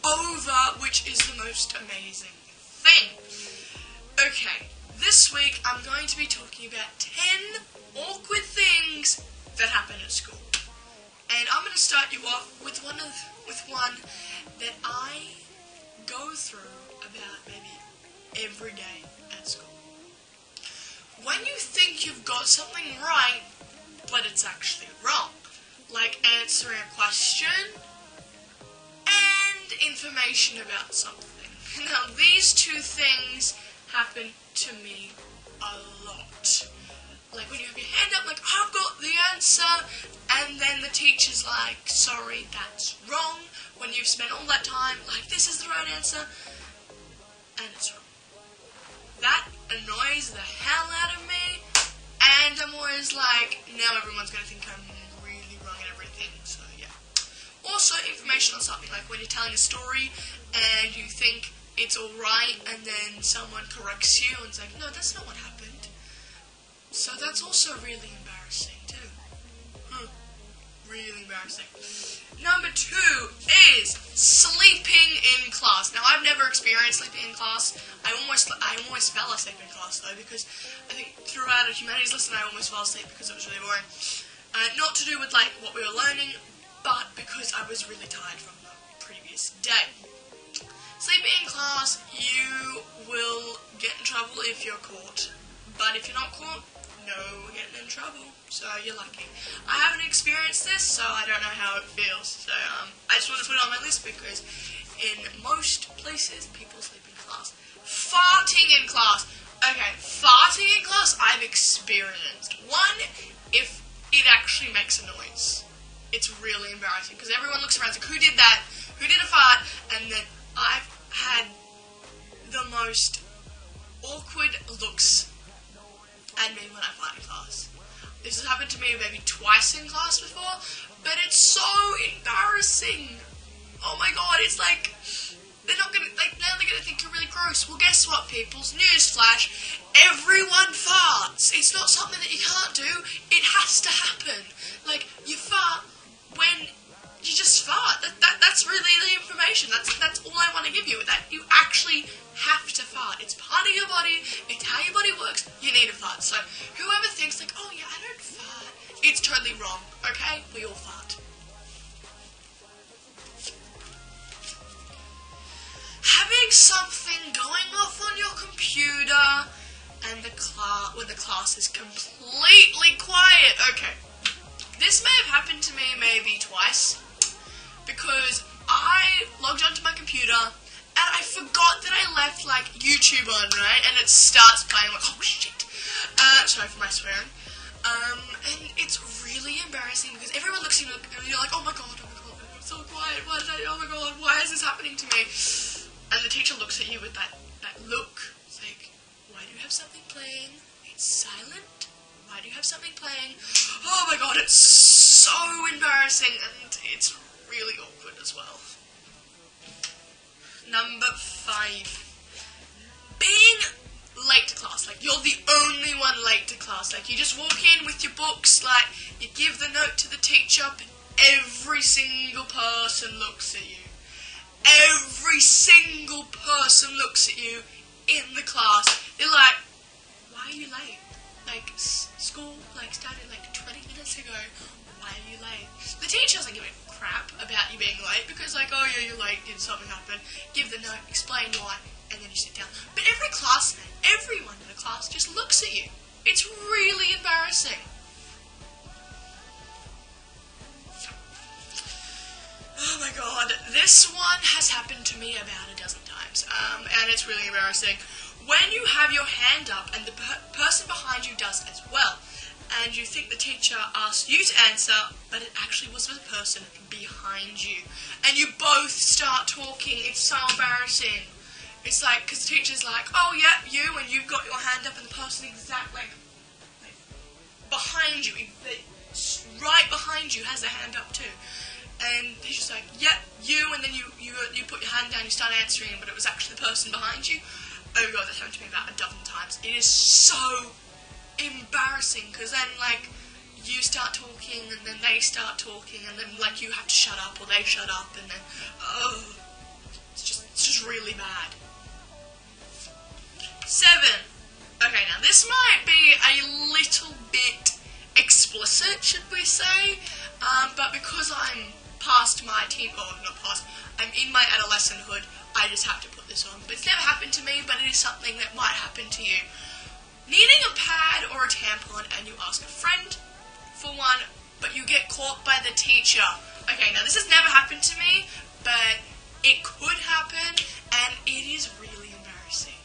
over, which is the most amazing thing. Okay, this week I'm going to be talking about 10 awkward things that happen at school. And I'm going to start you off with one that I go through about maybe every day at school. When you think you've got something right, but it's actually wrong. Like answering a question and information about something. Now, these two things happen to me a lot. Like when you have your hand up, like, I've got the answer, and then the teacher's like, sorry, that's wrong. When you've spent all that time, like, this is the right answer, and it's wrong. That annoys the hell out of me, and I'm always like, now everyone's going to think I'm really wrong at everything, so yeah. Also, information on something, like when you're telling a story, and you think it's alright, and then someone corrects you, and it's like, no, that's not what happened. So that's also really embarrassing, too. Really embarrassing. Number 2 is sleeping in class. Now, I've never experienced sleeping in class. I almost fell asleep in class, though, because I think throughout a humanities lesson, I almost fell asleep because it was really boring. Not to do with, like, what we were learning, but because I was really tired from the previous day. Sleeping in class, you will get in trouble if you're caught. But if you're not caught, no getting in trouble, so you're lucky. I haven't experienced this, so I don't know how it feels. So I just want to put it on my list because in most places, people sleep in class. Farting in class. Okay, farting in class I've experienced. One, if it actually makes a noise. It's really embarrassing because everyone looks around and like, who did that? Who did a fart? And then I've had the most awkward looks at me when I fart in class. This has happened to me maybe twice in class before, but it's so embarrassing. Oh my god, it's like, they're only gonna think you're really gross. Well, guess what, peoples? Newsflash, everyone farts. It's not something that you can't do, it has to happen. Like, you fart when you just fart. That's really the information. That's all I want to give you. That you actually have to fart. It's part of your body. It's how your body works. You need to fart. So whoever thinks like, oh yeah, I don't fart, it's totally wrong. Okay, we all fart. Having something going off on your computer and when the class is completely quiet. Okay, this may have happened to me maybe twice. Because I logged onto my computer and I forgot that I left like YouTube on, right? And it starts playing. I'm like, oh shit. Sorry for my swearing. And it's really embarrassing because everyone looks at you and you're like, oh my god, I'm so quiet. Oh my god, why is this happening to me? And the teacher looks at you with that look. It's like, why do you have something playing? It's silent. Why do you have something playing? Oh my god, it's so embarrassing and it's really awkward as well. Number 5. Being late to class. Like, you're the only one late to class. Like, you just walk in with your books, like, you give the note to the teacher, but every single person looks at you. Every single person looks at you in the class. They're like, why are you late? Like, school, like, started like 20 minutes ago. Why are you late? The teacher doesn't give a crap about you being late because, like, oh yeah, you're late, did something happen? Give the note, explain why, and then you sit down. But everyone in the class just looks at you. It's really embarrassing. Oh my god, this one has happened to me about a dozen times, and it's really embarrassing. When you have your hand up and the person behind you does as well, and you think the teacher asked you to answer, but it actually was the person behind you. And you both start talking. It's so embarrassing. It's like, because the teacher's like, oh yeah, you, and you've got your hand up, and the person exactly like behind you, right behind you, has their hand up too. And he's just like, yep, you, and then you put your hand down, you start answering, but it was actually the person behind you. Oh god, that's happened to me about a dozen times. It is so embarrassing, because then, like, you start talking, and then they start talking, and then, like, you have to shut up, or they shut up, and then, oh. is really bad. 7. Okay, now this might be a little bit explicit, should we say? But because I'm past my not past, I'm in my adolescenthood, I just have to put this on. But it's never happened to me, but it is something that might happen to you. Needing a pad or a tampon and you ask a friend for one, but you get caught by the teacher. Okay, now this has never happened to me, but it could happen, and it is really embarrassing.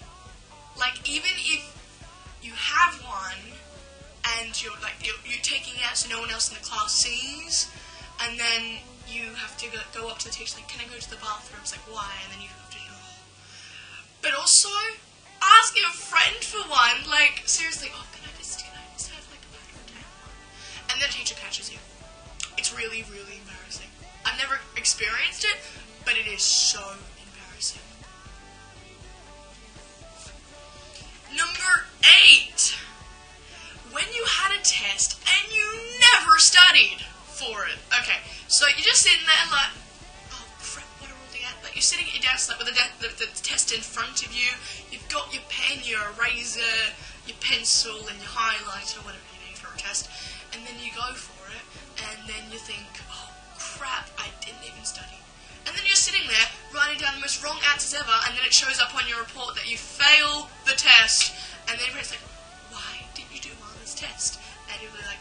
Like, even if you have one, and you're taking it out so no one else in the class sees, and then you have to go up to the teacher, like, can I go to the bathroom? It's like, why? And then you have to, But also, asking a friend for one, like, seriously, can I just have, like, a pad or a tampon? And then the teacher catches you. It's really, really embarrassing. I've never experienced it, but it is so embarrassing. Number 8. When you had a test and you never studied for it. Okay, so you're just sitting there like, oh crap, what are all the like you're sitting at your desk like with the test in front of you. You've got your pen, your eraser, your pencil, and your highlighter, whatever you need for a test, and then you go for it, and then you think, oh crap, I didn't even study. And then you're sitting there writing down the most wrong answers ever, and then it shows up on your report that you failed the test, and then everybody's like, why didn't you do well on this test? And you'll be like,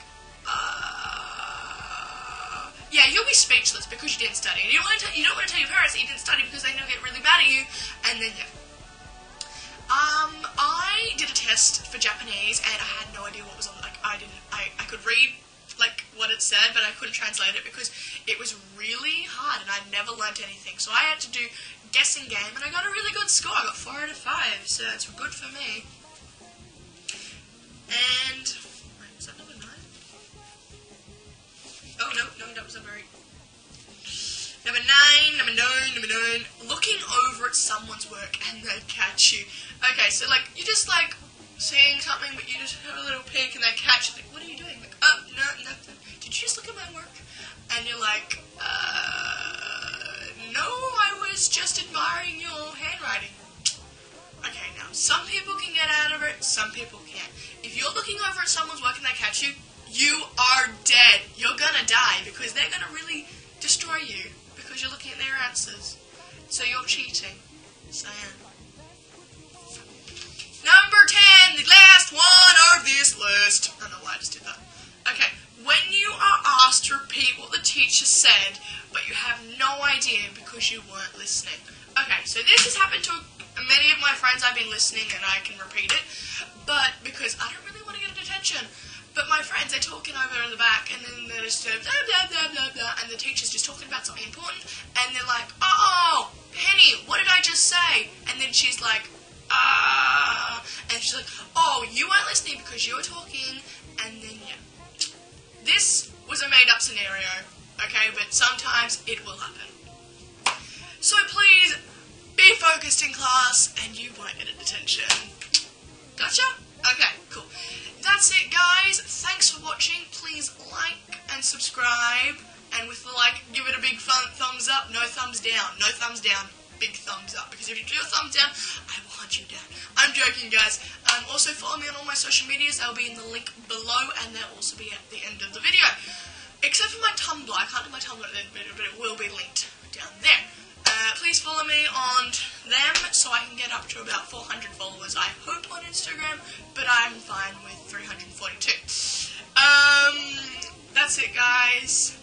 yeah, you'll be speechless because you didn't study. And you don't want to tell your parents that you didn't study because they know get really mad at you, and then yeah. I did a test for Japanese, and I had no idea what was on. Like, I could read like what it said, but I couldn't translate it because it was really hard, and I'd never learnt anything. So I had to do guessing game, and I got a really good score. I got 4 out of 5, so it's good for me. And wait, was that number 9? Oh no, that was number 8. Number 9. Looking over at someone's work and they catch you. Okay, so like you're just like seeing something, but you just have a little peek and they catch you. Like, what are you doing? Like, oh no, nothing. Did you just look at my work? And you're like, no, I was just admiring your handwriting. Okay, now some people can get out of it, some people can't. If you're looking over at someone's work and they catch you, you are dead. You're gonna die because they're gonna really destroy you because you're looking at their answers. So you're cheating. So yeah. Number 10, the last one of this list. I don't know why I just did that. Okay, when you are asked to repeat what the teacher said, but you have no idea because you weren't listening. Okay, so this has happened to many of my friends. I've been listening and I can repeat it, but because I don't really want to get attention. But my friends, they're talking over in the back, and then they're just blah, blah, blah, blah, blah, and the teacher's just talking about something important, and they're like, oh, Penny, what did I just say? And then she's like, and she's like, oh, you weren't listening because you were talking, and then, yeah. This was a made-up scenario, okay, but sometimes it will happen. So please, be focused in class, and you won't get attention. Gotcha? Okay, cool. That's it, guys. Thanks for watching. Please like and subscribe. And with the like, give it a big thumbs up. No thumbs down. No thumbs down. Big thumbs up. Because if you do a thumbs down, I will hunt you down. I'm joking, guys. Also, follow me on all my social medias. They'll be in the link below, and they'll also be at the end of the video. Except for my Tumblr. I can't do my Tumblr, but it will be linked down there. Please follow me on them so I can get up to about 400 followers, I hope, on Instagram, but I'm fine with 342. That's it, guys.